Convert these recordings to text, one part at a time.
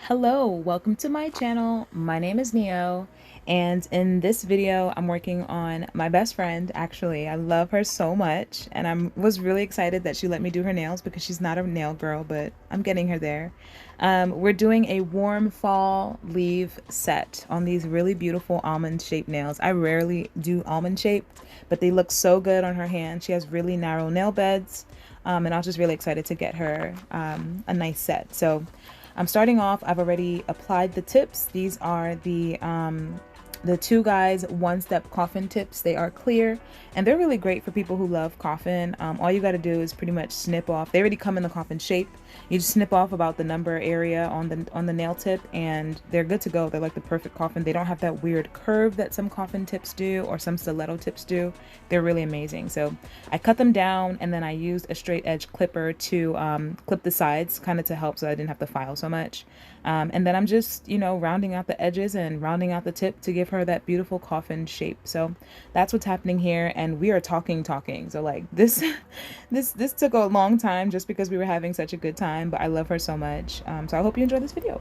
Hello, welcome to my channel. My name is Neo, and in this video, I'm working on my best friend. Actually, I love her so much, and was really excited that she let me do her nails because she's not a nail girl, but I'm getting her there. We're doing a warm fall leaf set on these really beautiful almond shaped nails. I rarely do almond shaped, but they look so good on her hand. She has really narrow nail beds, and I was just really excited to get her a nice set. So I'm starting off, I've already applied the tips. These are the Two Guys one-step coffin tips. They are clear and they're really great for people who love coffin. All you got to do is pretty much snip off. They already come in the coffin shape. You just snip off about the number area on the nail tip and they're good to go. They're like the perfect coffin. They don't have that weird curve that some coffin tips do or some stiletto tips do. They're really amazing. So I cut them down and then I used a straight edge clipper to clip the sides, kind of to help so I didn't have to file so much. And then I'm just, rounding out the edges and rounding out the tip to give her that beautiful coffin shape. So that's what's happening here. And we are talking. So like this, this took a long time just because we were having such a good time, but I love her so much. So I hope you enjoy this video.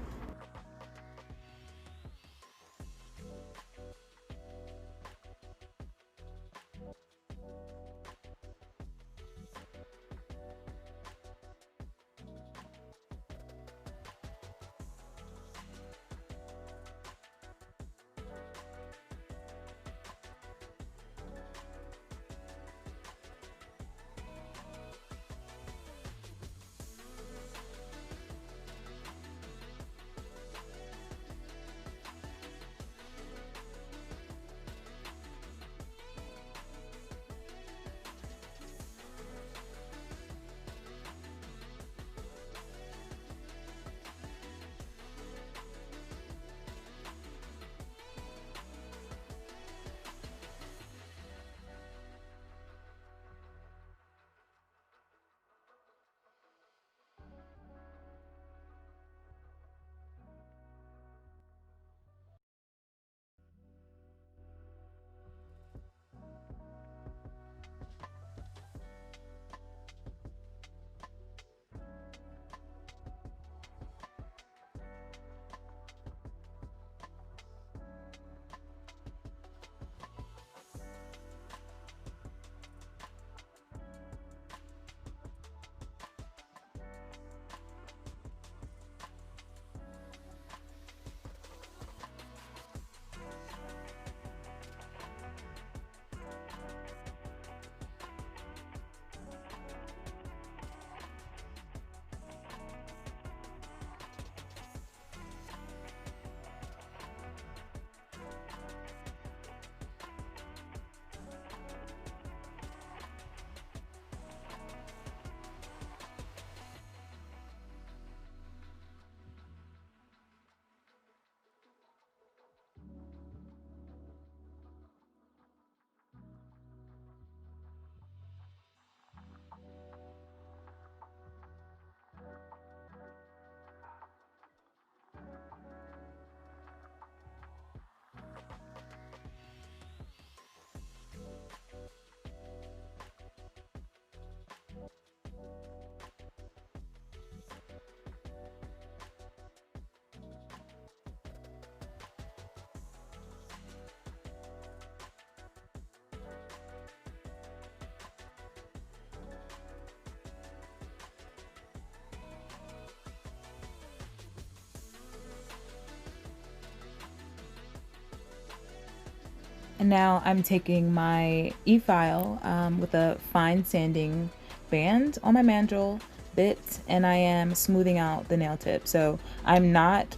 And now I'm taking my e-file with a fine sanding band on my mandrel bit and I am smoothing out the nail tip. So I'm not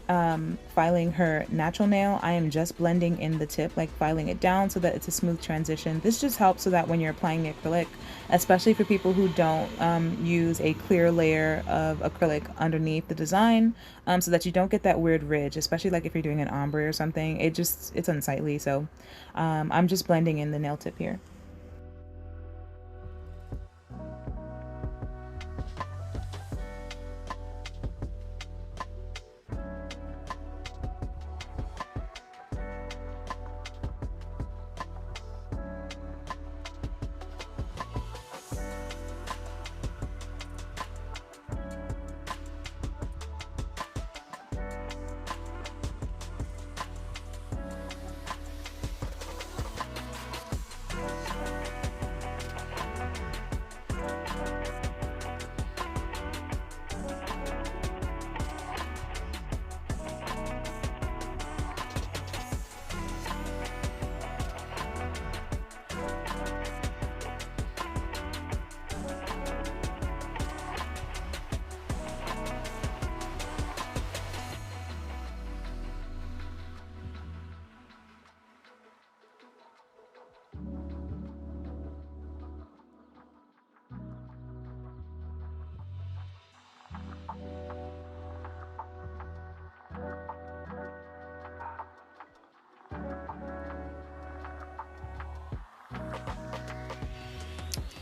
filing her natural nail. I am just blending in the tip, like filing it down so that it's a smooth transition. This just helps so that when you're applying the acrylic, especially for people who don't use a clear layer of acrylic underneath the design, so that you don't get that weird ridge, especially like if you're doing an ombre or something, it's unsightly. So I'm just blending in the nail tip here.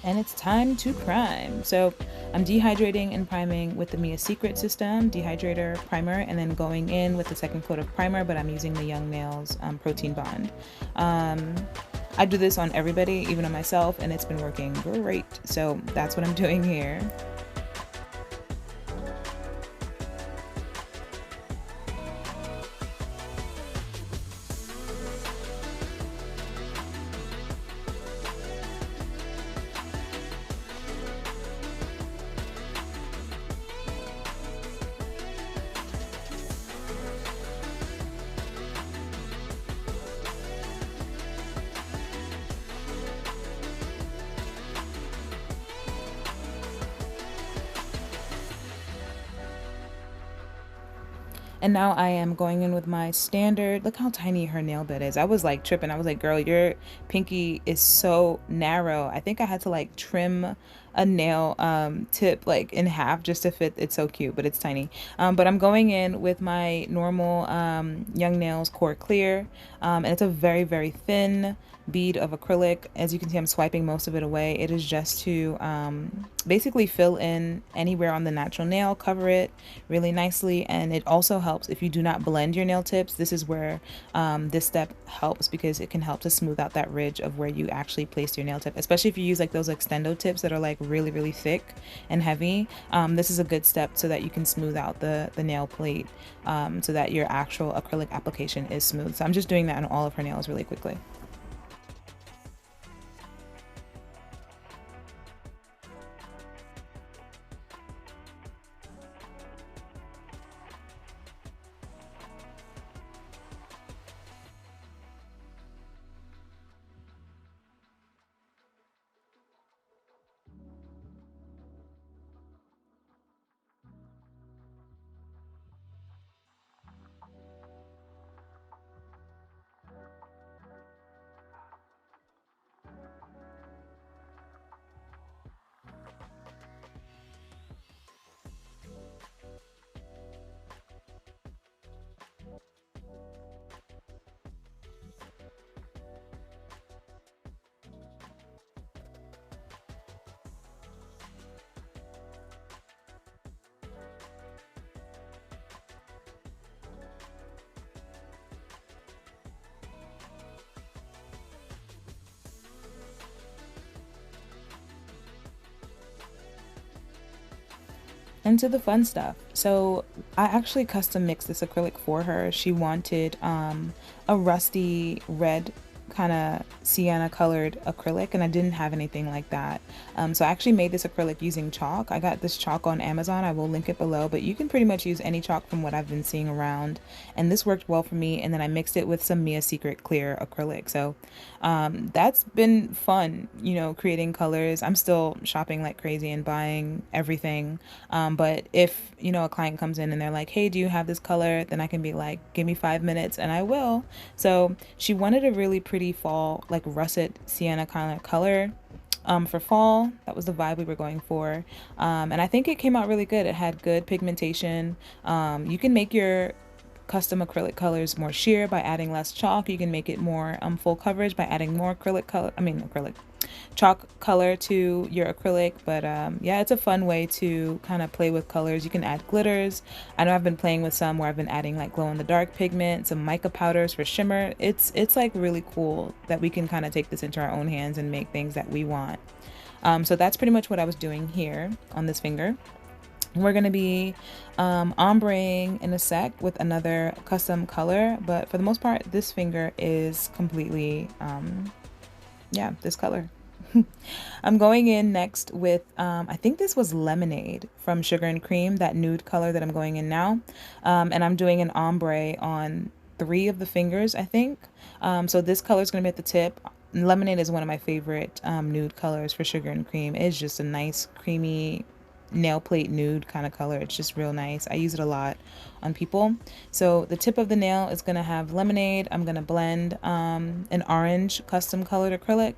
And it's time to prime. So I'm dehydrating and priming with the Mia Secret System dehydrator primer, and then going in with the second coat of primer, but I'm using the Young Nails Protein Bond. I do this on everybody, even on myself, and it's been working great. So that's what I'm doing here. And now I am going in with my standard. Look how tiny her nail bed is. I was like tripping. I was like, girl, your pinky is so narrow. I think I had to like trim a nail tip like in half just to fit. It's so cute, but it's tiny. But I'm going in with my normal Young Nails Core Clear. And it's a very, very thin bead of acrylic. As you can see, I'm swiping most of it away. It is just to basically fill in anywhere on the natural nail, cover it really nicely. And it also helps if you do not blend your nail tips. This is where this step helps, because it can help to smooth out that ridge of where you actually placed your nail tip, especially if you use like those extendo tips that are like really, really thick and heavy. This is a good step so that you can smooth out the nail plate so that your actual acrylic application is smooth. So I'm just doing that on all of her nails really quickly. Into the fun stuff. So I actually custom mixed this acrylic for her. She wanted a rusty red kind of sienna colored acrylic, and I didn't have anything like that. So I actually made this acrylic using chalk. I got this chalk on Amazon. I will link it below, but you can pretty much use any chalk from what I've been seeing around, and this worked well for me. And then I mixed it with some Mia Secret clear acrylic. So that's been fun, you know, creating colors. I'm still shopping like crazy and buying everything, but if, you know, a client comes in and they're like, hey, do you have this color, then I can be like, give me 5 minutes and I will. So she wanted a really pretty fall, like russet sienna kind of color for fall. That was the vibe we were going for, and I think it came out really good. It had good pigmentation. You can make your custom acrylic colors more sheer by adding less chalk. You can make it more full coverage by adding more acrylic chalk color to your acrylic. But yeah, it's a fun way to kind of play with colors. You can add glitters. I know I've been playing with some where I've been adding like glow in the dark pigment, some mica powders for shimmer. It's like really cool that we can kind of take this into our own hands and make things that we want. So that's pretty much what I was doing here on this finger. We're going to be ombreing in a sec with another custom color, but for the most part this finger is completely yeah, this color. I'm going in next with I think this was Lemonade from Sugar and Cream, that nude color that I'm going in now, and I'm doing an ombre on 3 of the fingers, I think. So this color is going to be at the tip. Lemonade is one of my favorite nude colors for Sugar and Cream. It's just a nice creamy nail plate nude kind of color. It's just real nice. I use it a lot on people. So the tip of the nail is going to have Lemonade. I'm going to blend an orange custom colored acrylic,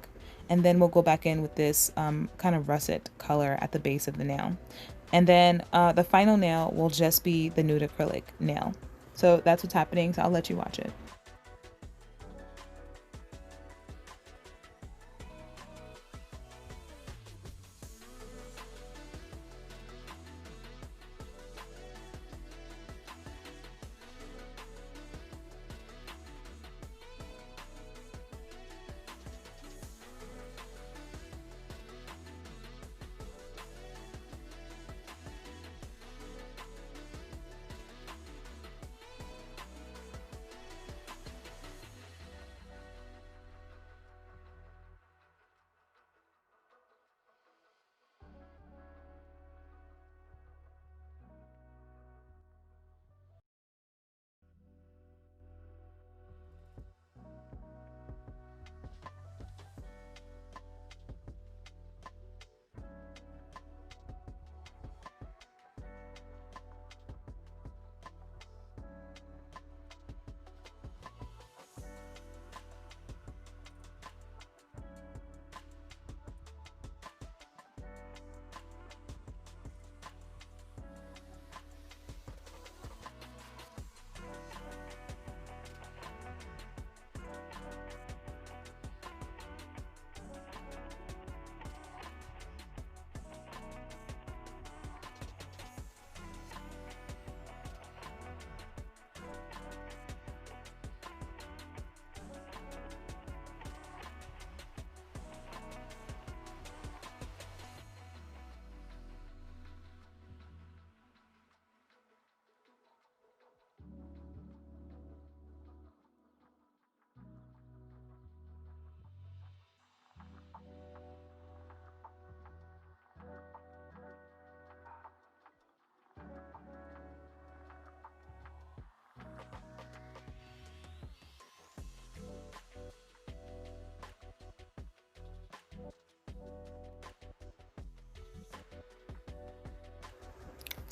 and then we'll go back in with this kind of russet color at the base of the nail. And then the final nail will just be the nude acrylic nail. So that's what's happening. So I'll let you watch it.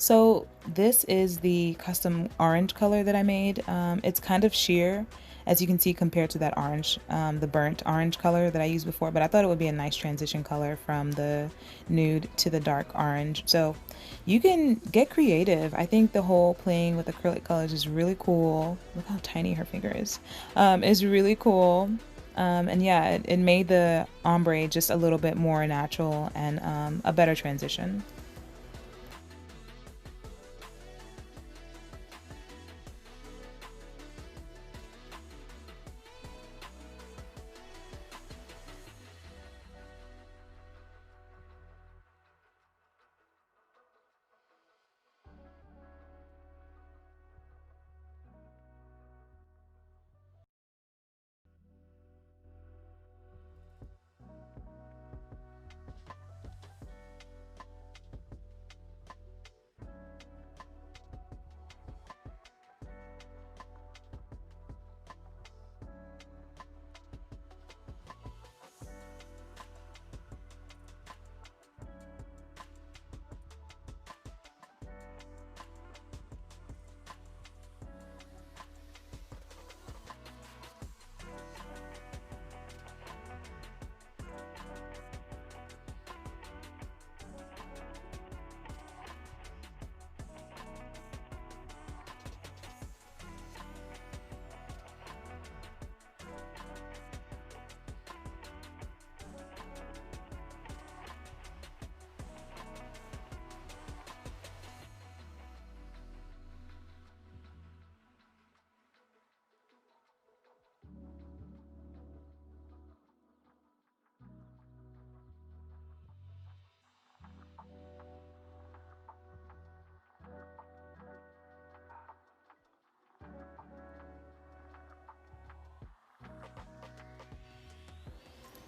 So this is the custom orange color that I made. It's kind of sheer, as you can see, compared to that orange, the burnt orange color that I used before, but I thought it would be a nice transition color from the nude to the dark orange. So you can get creative. I think the whole playing with acrylic colors is really cool. Look how tiny her finger is. It's really cool. And yeah, it made the ombre just a little bit more natural and a better transition.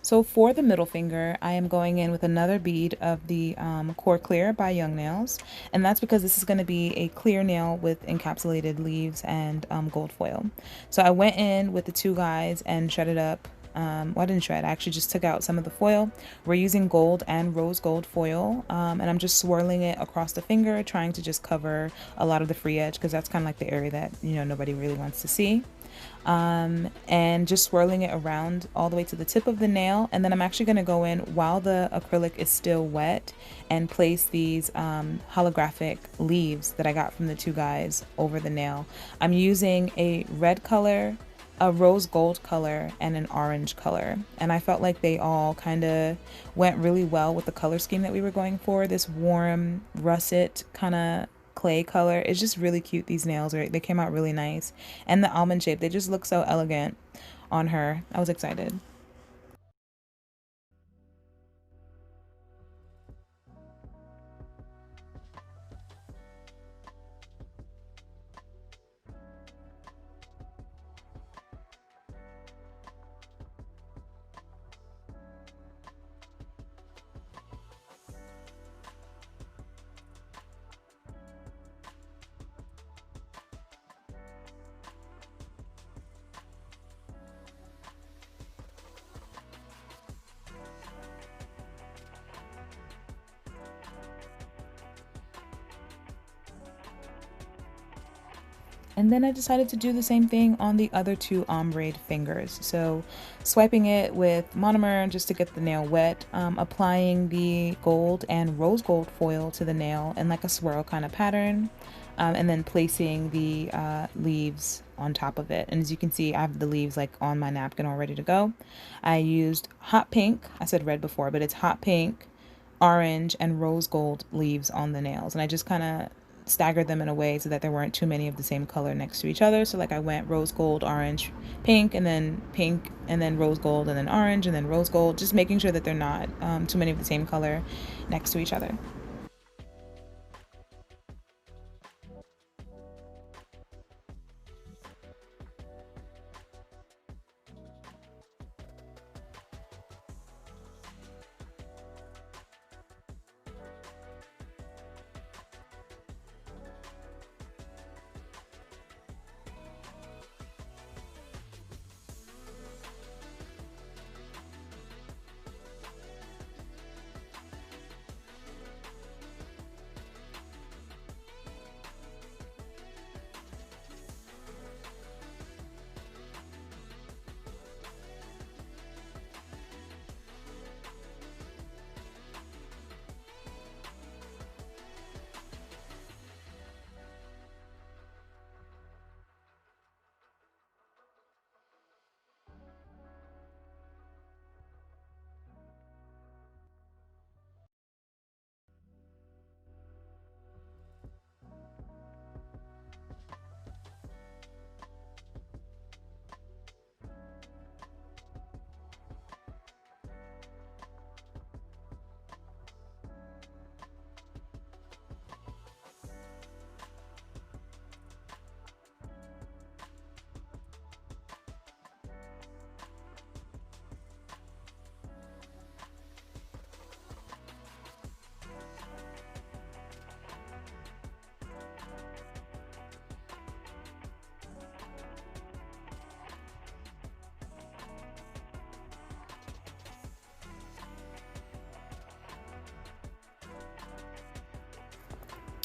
So for the middle finger, I am going in with another bead of the Core Clear by Young Nails. And that's because this is going to be a clear nail with encapsulated leaves and gold foil. So I went in with the two guys and shredded up. Well, I didn't shred, I actually just took out some of the foil. We're using gold and rose gold foil, and I'm just swirling it across the finger, trying to just cover a lot of the free edge because that's kind of like the area that, you know, nobody really wants to see. And just swirling it around all the way to the tip of the nail. And then I'm actually going to go in while the acrylic is still wet and place these holographic leaves that I got from the two guys over the nail. I'm using a red color, a rose gold color, and an orange color, and I felt like they all kind of went really well with the color scheme that we were going for. This warm russet kind of clay color. It's just really cute. These nails are, they came out really nice, and the almond shape, they just look so elegant on her. I was excited. And then I decided to do the same thing on the other two ombre fingers. So swiping it with monomer just to get the nail wet, applying the gold and rose gold foil to the nail in like a swirl kind of pattern, and then placing the leaves on top of it. And as you can see, I have the leaves like on my napkin all ready to go. I used hot pink. I said red before, but it's hot pink, orange, and rose gold leaves on the nails. And I just kind of staggered them in a way so that there weren't too many of the same color next to each other. So like I went rose gold, orange, pink, and then rose gold, and then orange, and then rose gold, just making sure that they're not too many of the same color next to each other.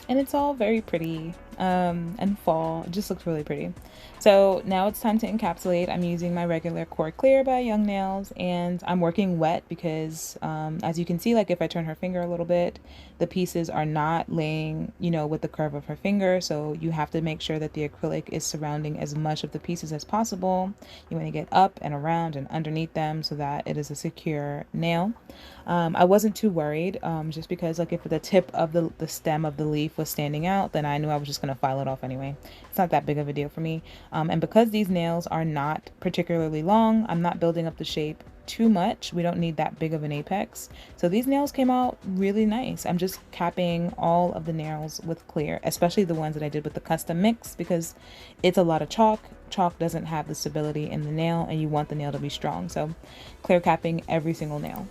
and it's all very pretty, and fall. It just looks really pretty. So now it's time to encapsulate. I'm using my regular Core Clear by Young Nails, and I'm working wet because, as you can see, like if I turn her finger a little bit, the pieces are not laying, with the curve of her finger. So you have to make sure that the acrylic is surrounding as much of the pieces as possible. You want to get up and around and underneath them so that it is a secure nail. I wasn't too worried, just because like if the tip of the stem of the leaf was standing out, then I knew I was just going to file it off anyway. It's not that big of a deal for me. And because these nails are not particularly long, I'm not building up the shape too much. We don't need that big of an apex. So these nails came out really nice. I'm just capping all of the nails with clear, especially the ones that I did with the custom mix, because it's a lot of chalk. Chalk doesn't have the stability in the nail, and you want the nail to be strong. So clear capping every single nail.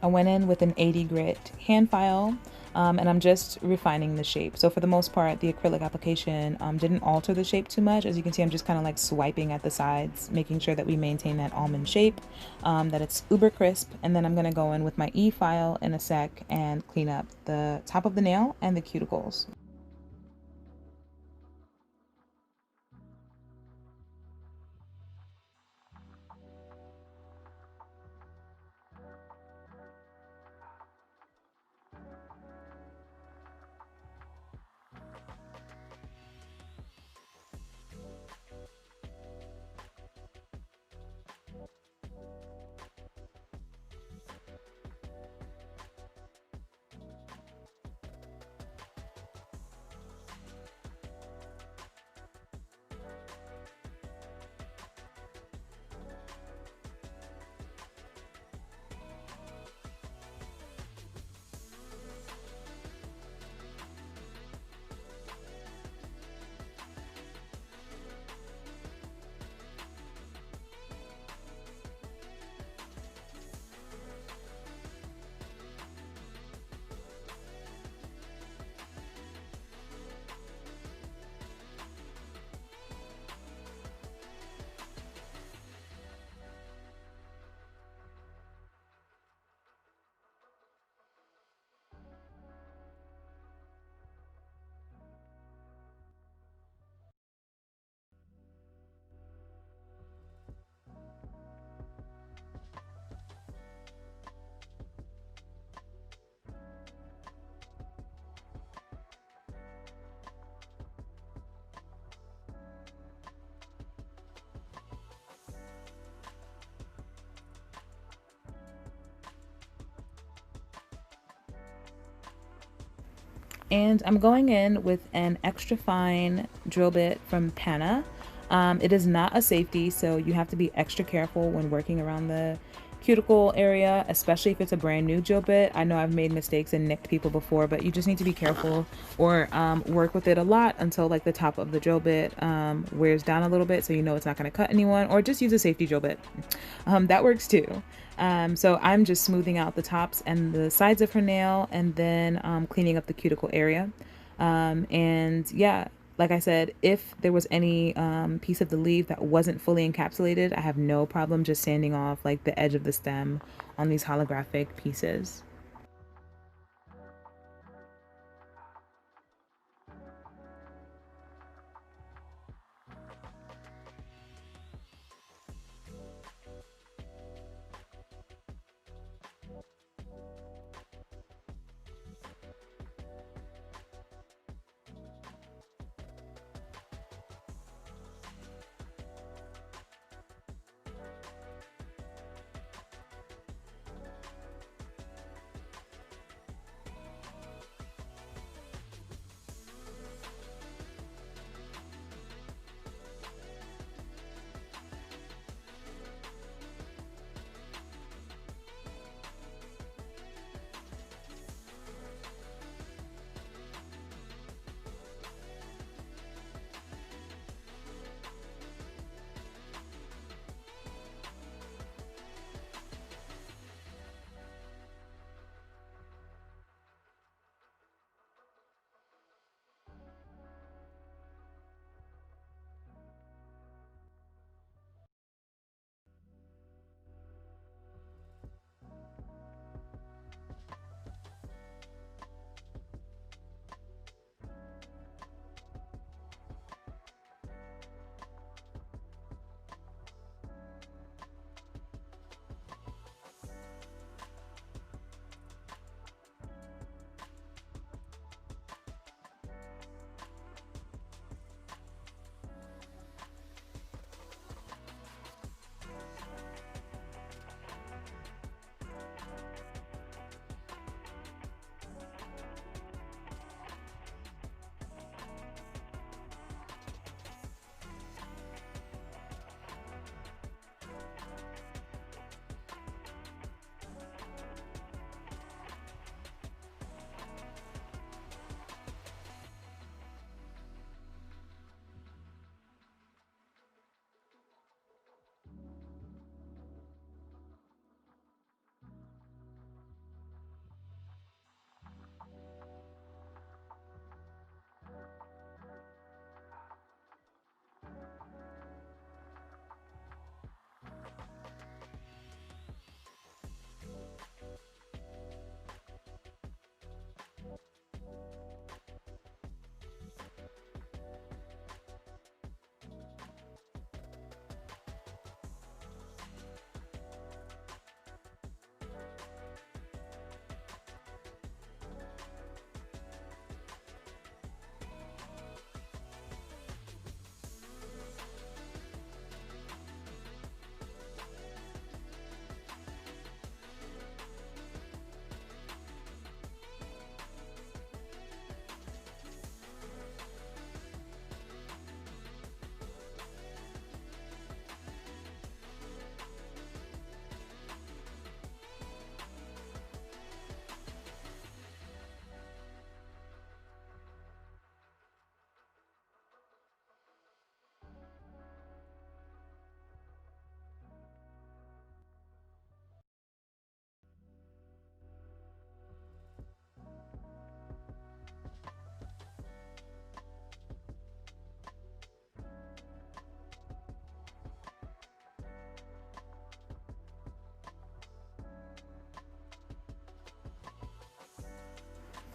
I went in with an 80 grit hand file, and I'm just refining the shape. So for the most part, the acrylic application didn't alter the shape too much. As you can see, I'm just kind of like swiping at the sides, making sure that we maintain that almond shape, that it's uber crisp. And then I'm gonna go in with my E file in a sec and clean up the top of the nail and the cuticles. And I'm going in with an extra fine drill bit from Pana. It is not a safety, so you have to be extra careful when working around the cuticle area, especially if it's a brand new drill bit. I know I've made mistakes and nicked people before, but you just need to be careful, or work with it a lot until like the top of the drill bit wears down a little bit, so you know it's not going to cut anyone, or just use a safety drill bit. That works too. So I'm just smoothing out the tops and the sides of her nail, and then cleaning up the cuticle area. And yeah, like I said, if there was any piece of the leaf that wasn't fully encapsulated, I have no problem just sanding off like the edge of the stem on these holographic pieces.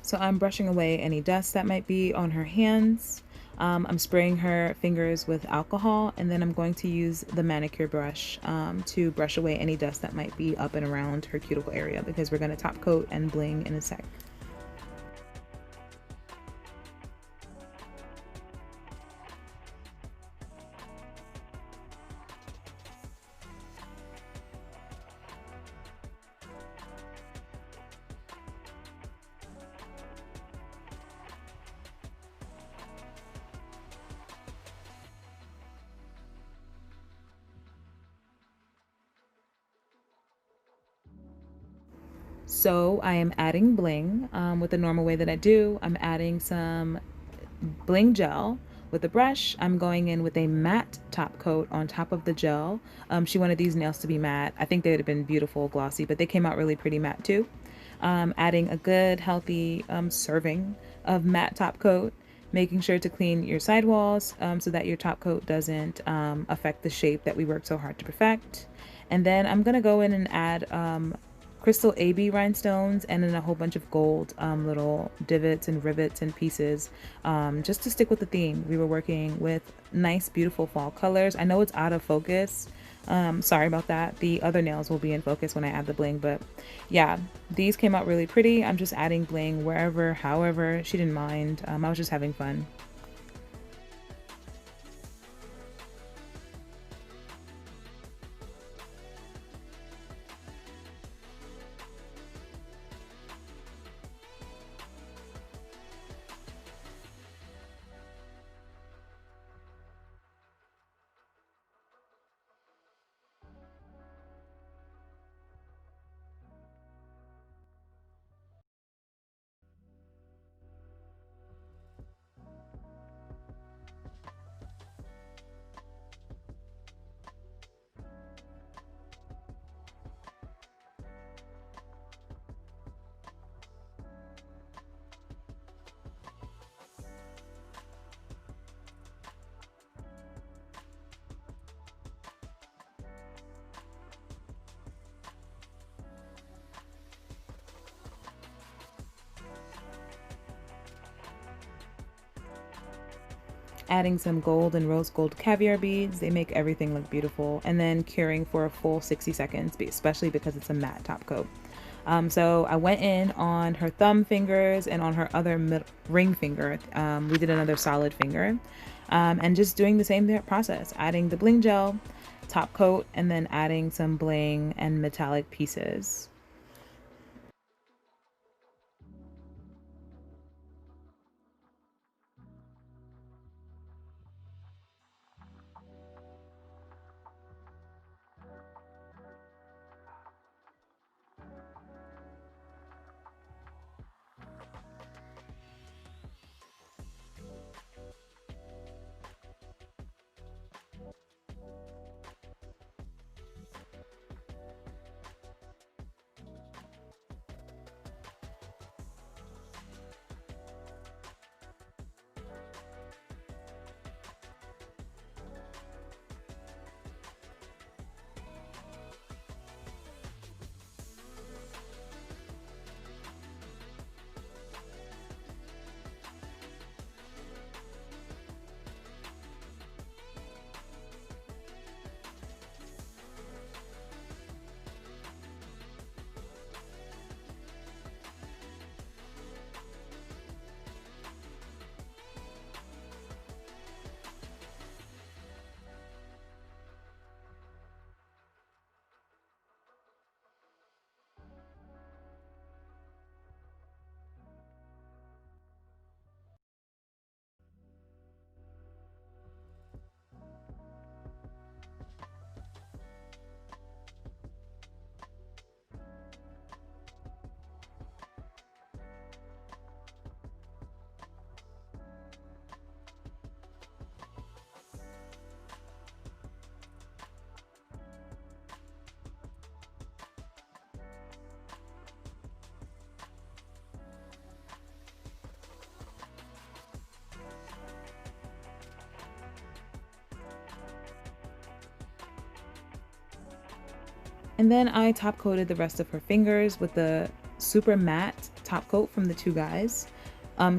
So I'm brushing away any dust that might be on her hands. I'm spraying her fingers with alcohol, and then I'm going to use the manicure brush to brush away any dust that might be up and around her cuticle area, because we're going to top coat and bling in a sec. So I am adding bling with the normal way that I do. I'm adding some bling gel with a brush. I'm going in with a matte top coat on top of the gel. She wanted these nails to be matte. I think they would have been beautiful glossy, but they came out really pretty matte too. Adding a good healthy serving of matte top coat, making sure to clean your sidewalls so that your top coat doesn't affect the shape that we worked so hard to perfect. And then I'm gonna go in and add crystal AB rhinestones and then a whole bunch of gold little divots and rivets and pieces just to stick with the theme. We were working with nice, beautiful fall colors. I know it's out of focus. Sorry about that. The other nails will be in focus when I add the bling, but yeah, these came out really pretty. I'm just adding bling wherever, however. She didn't mind. I was just having fun. Adding some gold and rose gold caviar beads. They make everything look beautiful. And then curing for a full 60 seconds, especially because it's a matte top coat. So I went in on her thumb fingers and on her other ring finger. We did another solid finger. And just doing the same process, adding the bling gel, top coat, and then adding some bling and metallic pieces. And then I top coated the rest of her fingers with the super matte top coat from the Two Guys.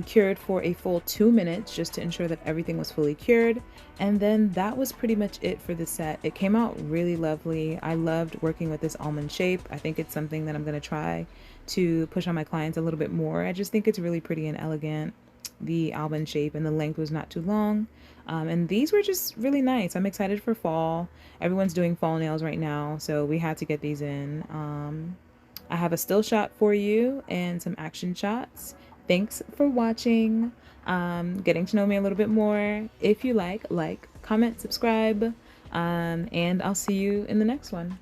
Cured for a full 2 minutes just to ensure that everything was fully cured. And then that was pretty much it for the set. It came out really lovely. I loved working with this almond shape. I think it's something that I'm going to try to push on my clients a little bit more. I just think it's really pretty and elegant. The almond shape and the length was not too long. And these were just really nice. I'm excited for fall. Everyone's doing fall nails right now, so we had to get these in. I have a still shot for you and some action shots. Thanks for watching, getting to know me a little bit more. If you like, comment, subscribe, and I'll see you in the next one.